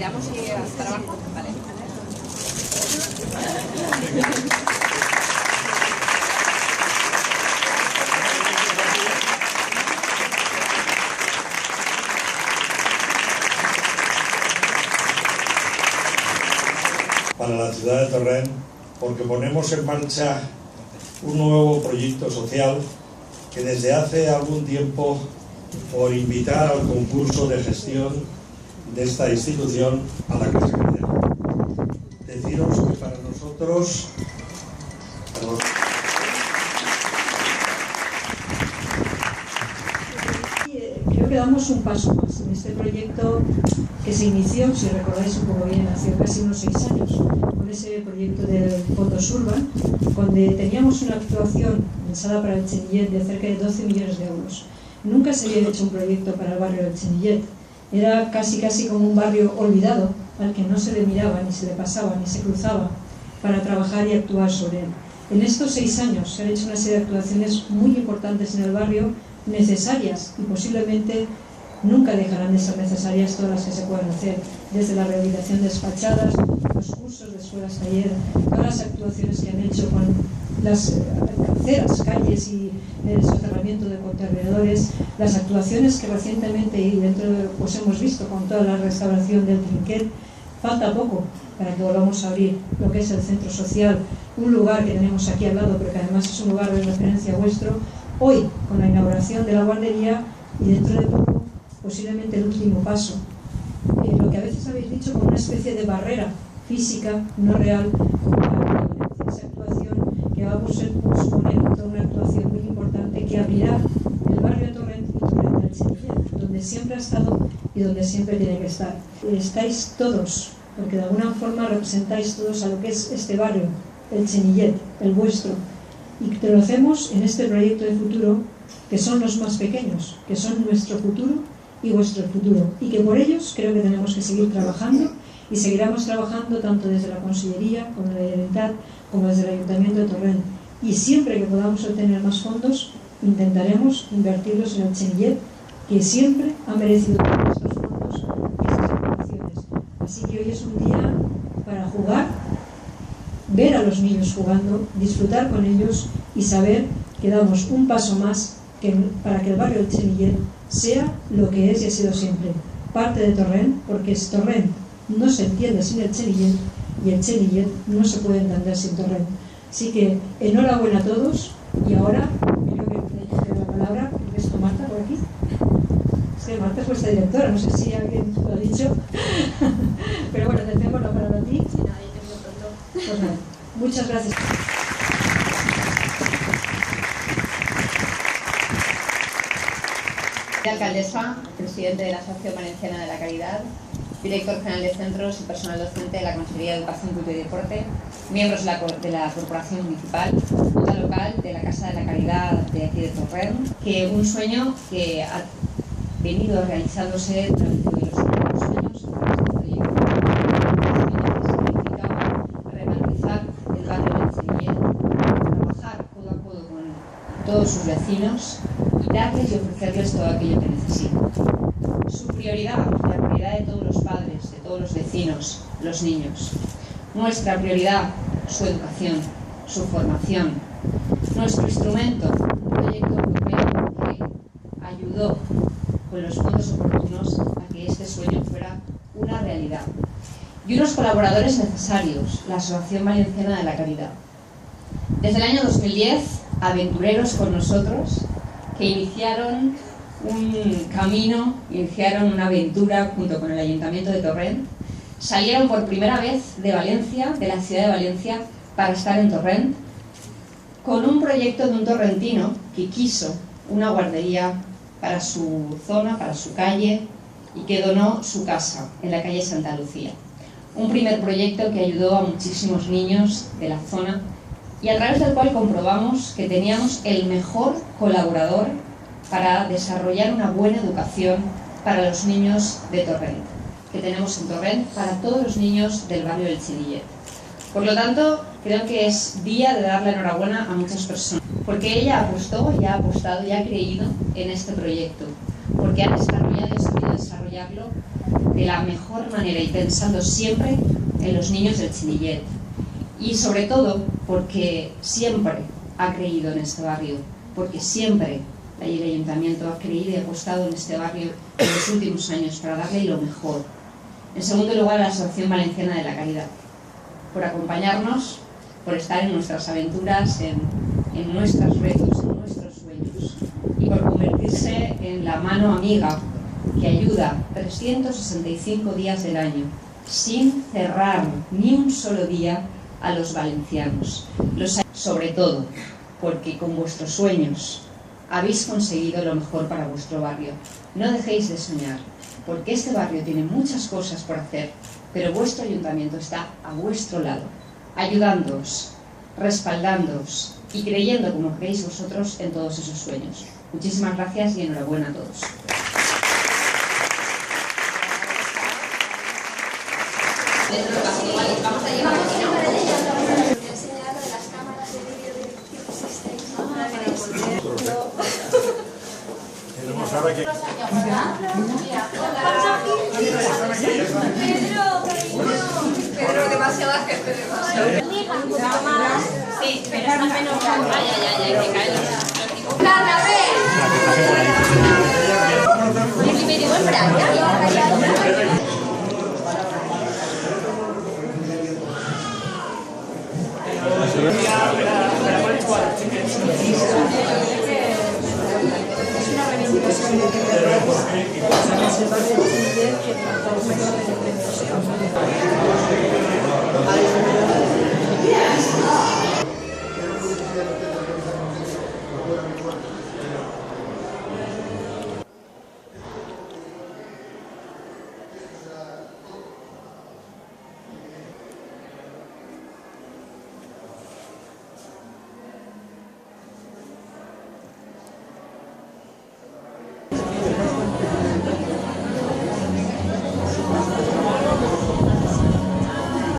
tiramos y hasta abajo, vale. Para la ciudad de Torrent, porque ponemos en marcha un nuevo proyecto social que desde hace algún tiempo, por invitar al concurso de gestión de esta institución a la que se crea. Deciros que para nosotros... Creo que damos un paso más en este proyecto que se inició, si recordáis un poco bien, hace casi unos 6 años, con ese proyecto del Fotos Urban, donde teníamos una actuación pensada para el Chenillet de cerca de 12 millones de euros. Nunca se había hecho un proyecto para el barrio del Chenillet. Era casi como un barrio olvidado, al que no se le miraba, ni se le pasaba, ni se cruzaba para trabajar y actuar sobre él. En estos 6 años se han hecho una serie de actuaciones muy importantes en el barrio, necesarias, y posiblemente nunca dejarán de ser necesarias todas las que se puedan hacer, desde la rehabilitación de fachadas, los cursos de escuelas taller, todas las actuaciones que han hecho con las aceras, calles y el soterramiento de contenedores, las actuaciones que recientemente y dentro de, pues hemos visto con toda la restauración del Trinquet. Falta poco para que volvamos a abrir lo que es el centro social, un lugar que tenemos aquí al lado, pero que además es un lugar de referencia vuestro. Hoy, con la inauguración de la guardería, y dentro de poco, posiblemente el último paso. Lo que a veces habéis dicho como una especie de barrera física, no real, para esa actuación que va a suponer toda una actuación muy importante que abrirá el barrio Torrent y Torrent del Chenillet, donde siempre ha estado y donde siempre tiene que estar. Estáis todos, porque de alguna forma representáis todos a lo que es este barrio, el Chenillet, el vuestro, y que lo hacemos en este proyecto de futuro, que son los más pequeños, que son nuestro futuro y vuestro futuro, y que por ellos creo que tenemos que seguir trabajando, y seguiremos trabajando tanto desde la Consellería como la Generalitat como desde el Ayuntamiento de Torrent, y siempre que podamos obtener más fondos intentaremos invertirlos en el Chenillet, que siempre ha merecido todos nuestros fondos y esas actuaciones. Así que hoy es un día para jugar, ver a los niños jugando, disfrutar con ellos y saber que damos un paso más para que el barrio del Chenillet sea lo que es y ha sido siempre, parte de Torrent, porque Torrent no se entiende sin el Chenillet y el Chenillet no se puede entender sin Torrent. Así que enhorabuena a todos, y ahora creo que te la palabra, ¿es esto Marta por aquí? Es que Marta es vuestra directora, no sé si alguien lo ha dicho, pero bueno, te tengo la palabra a ti. Sí, nada, yo te digo pronto. Pues nada, muchas gracias. Alcaldesa, presidente de la Asociación Valenciana de la Caridad, director general de centros y personal docente de la Consejería de Educación, Cultura y Deporte, miembros de la Corporación Municipal, Junta Local de la Casa de la Caridad de aquí de Torrent, que un sueño que ha venido realizándose durante los últimos años, significaba revitalizar el barrio del Chenillet, trabajar codo a codo con todos sus vecinos y darles y ofrecerles todo aquello que necesitan. Su prioridad, la prioridad de todos los padres, de todos los vecinos, los niños. Nuestra prioridad, su educación, su formación. Nuestro instrumento, un proyecto europeo que ayudó con los fondos oportunos a que este sueño fuera una realidad. Y unos colaboradores necesarios, la Asociación Valenciana de la Caridad. Desde el año 2010, aventureros con nosotros, que iniciaron un camino, iniciaron una aventura junto con el Ayuntamiento de Torrent, salieron por primera vez de Valencia, de la ciudad de Valencia, para estar en Torrent, con un proyecto de un torrentino que quiso una guardería para su zona, para su calle, y que donó su casa en la calle Santa Lucía. Un primer proyecto que ayudó a muchísimos niños de la zona y a través del cual comprobamos que teníamos el mejor colaborador para desarrollar una buena educación para los niños de Torrent, que tenemos en Torrent para todos los niños del barrio del Chenillet. Por lo tanto, creo que es día de darle enhorabuena a muchas personas, porque ella apostó, ya ha apostado, ya ha creído en este proyecto, porque ha desarrollado y ha sabido desarrollar desarrollarlo de la mejor manera y pensando siempre en los niños del Chinillet. Y sobre todo porque siempre ha creído en este barrio, porque siempre el Ayuntamiento ha creído y ha apostado en este barrio en los últimos años para darle lo mejor. En segundo lugar, a la Asociación Valenciana de la Caridad, por acompañarnos, por estar en nuestras aventuras, en nuestros retos, en nuestros sueños, y por convertirse en la mano amiga que ayuda 365 días del año, sin cerrar ni un solo día, a los valencianos. Sobre todo porque con vuestros sueños habéis conseguido lo mejor para vuestro barrio. No dejéis de soñar, porque este barrio tiene muchas cosas por hacer, pero vuestro ayuntamiento está a vuestro lado, ayudándoos, respaldándoos y creyendo como creéis vosotros en todos esos sueños. Muchísimas gracias y enhorabuena a todos. Vamos a llevar enseñar de las cámaras de vídeo de que existéis. Tenemos ahora que... Pedro, demasiada gente, demasiado. Sí, pero está menos grande. Ay, que caen los tipos. ¡Carla, ven! Me digo en Braga. Es una reivindicación de que